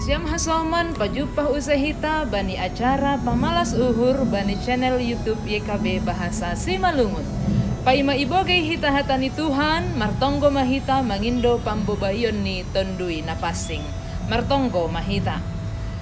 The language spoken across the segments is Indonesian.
Nasiam hasoman pajupah usahita bani acara pamalas uhur bani channel YouTube YKB Bahasa Simalungun. Paima ibogay hita hatani Tuhan, martonggo mahita mangindo pambobayon ni tondui napasing. Martonggo mahita.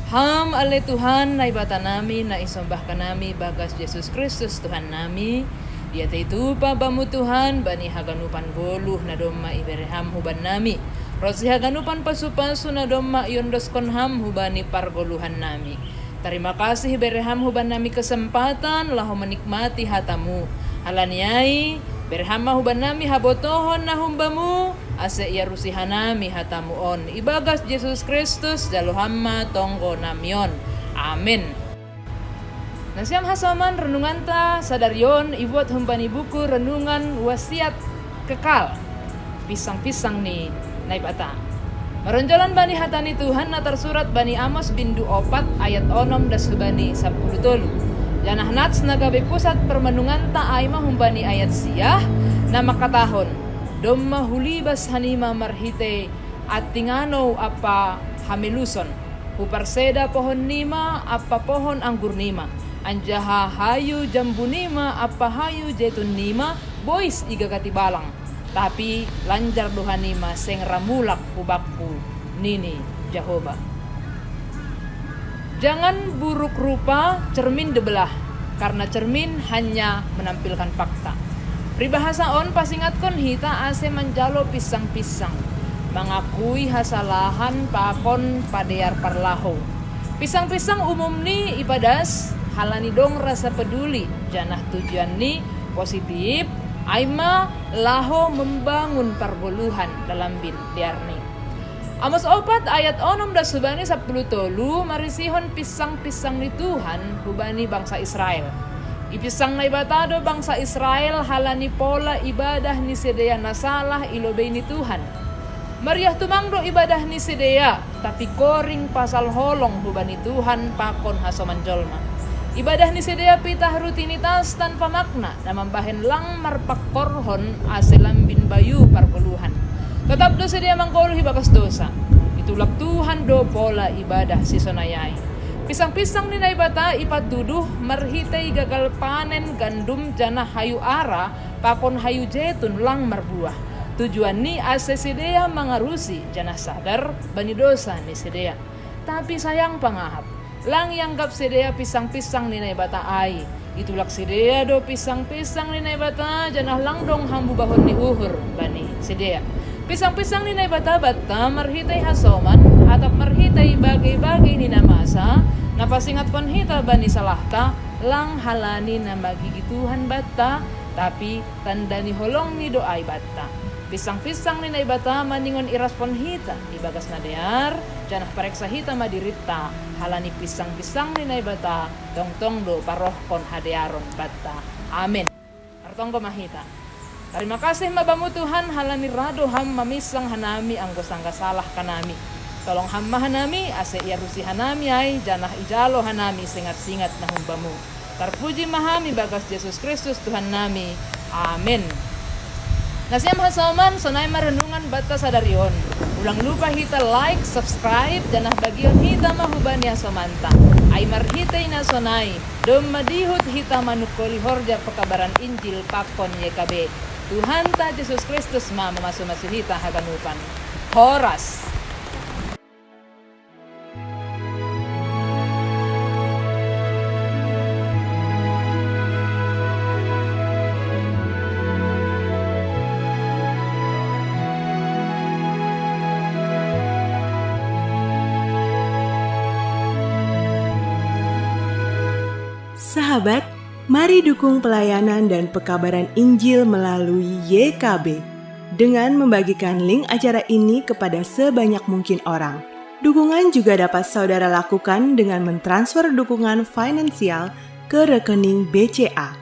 Ham ale Tuhan na ibata nami na isombah ka nami bagas Jesus Kristus Tuhan nami. Dia itu pa bamu Tuhan bani haganupan goluh na doma ibereham huban nami. Rosi haganupan pasu-pasu na doma yondos konham hubani pargoluhan nami. Terima kasih bereham huban nami kesempatan lahu menikmati hatamu. Halaniai berhama huban nami habotohon na humbamu ase iya rusihanami hatamuon ibagas Jesus Kristus jaluhamma tonggo namion. Amin. Nasiam hasaman renungan ta sadarion ibuat humbani buku renungan wasiat kekal pisang-pisang ni naibata. Meronjolan bani hatani Tuhan na tersurat bani Amos bindu 4 ayat 6 das bani 10 tolu. Janah nats nagabe pusat permenungan ta ay mahumbani ayat siyah na makatahon domma hulibas hanima marhite at tingano apa hamiluson huparseda pohon nima apa pohon anggur nima anjaha hayu jambu nima apa hayu jetun nima bois igagati balang tapi lanjar duhan nima seng ramulak hubakku nini Jehovah. Jangan buruk rupa cermin debelah, karena cermin hanya menampilkan fakta. Pribahasa on pasingatkon hita ase menjalo pisang-pisang, mengakui hasalahan pakon padear parlaho. Pisang-pisang umum ni ibadas, halani dong rasa peduli, janah tujuan ni positif, aima laho membangun pergoluhan dalam biar ni. Amos 4 ayat 6 das hubani 10 tolu marisihon pisang-pisang ni Tuhan hubani bangsa Israel. Ipisang na ibatado bangsa Israel halani pola ibadah ni sedeya nasalah ilobay ni Tuhan. Mariah tumangdo ibadah ni sedeya tapi koring pasal holong hubani Tuhan pakon hasoman jolma. Ibadah ni sedeya pitah rutinitas tanpa makna na mambahen lang marpakorhon aselambin bayu pargoluhan. Tetap dosa dia mangkoluhi bakas dosa. Itulah Tuhan do pola ibadah si sonayai. Pisang-pisang ni naibata ipat duduh marhitay gagal panen gandum jana hayu ara pakon hayu jetun lang marbuah. Tujuan ni ase sidea mangarusi jana sadar bani dosa ni sidea. Tapi sayang pangahap. Lang yanggap sidea pisang-pisang ni naibata ai. Itulah sidea do pisang-pisang ni naibata jana lang dong hambu bahon ni uhur bani sidea. Pisang-pisang ni naibata-bata marhitay hasoman atap marhitay bagay-bagay ni namasa napasingat kon hita bani salahta lang halani na magigituhan bata tapi tanda ni holong ni doay bata. Pisang-pisang ni naibata maningon iraspon hita ibagas na dear janah pareksa hita madirita halani pisang-pisang ni naibata tong-tong do paroh kon hadearon bata. Amin. Artonggo mahita. Terima kasih mabamu Tuhan halani rado ham mamisang hanami ang gosangga salah kanami. Tolong hamma hanami ase iya rusi hanami ay janah ijalo hanami singat-singat na humbamu. Terpuji mahami bagas Jesus Kristus Tuhan nami. Amin. Nasiam hasaman sonay marenungan bata sadarion. Ulang lupa hita like, subscribe janah bagion hita mahuban ya somanta. Ay marhitay na sonay. Dom madihut hita manukoli horja pekabaran Injil pakon YKB. Tuhan ta Jesus Kristus ma mamasumasihita haganupan. Horas. Sahabat, mari dukung pelayanan dan pekabaran Injil melalui YKB dengan membagikan link acara ini kepada sebanyak mungkin orang. Dukungan juga dapat saudara lakukan dengan mentransfer dukungan finansial ke rekening BCA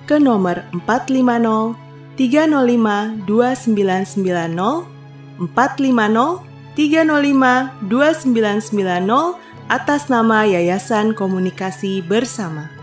ke nomor 450 305 2990 450 305 2990 atas nama Yayasan Komunikasi Bersama.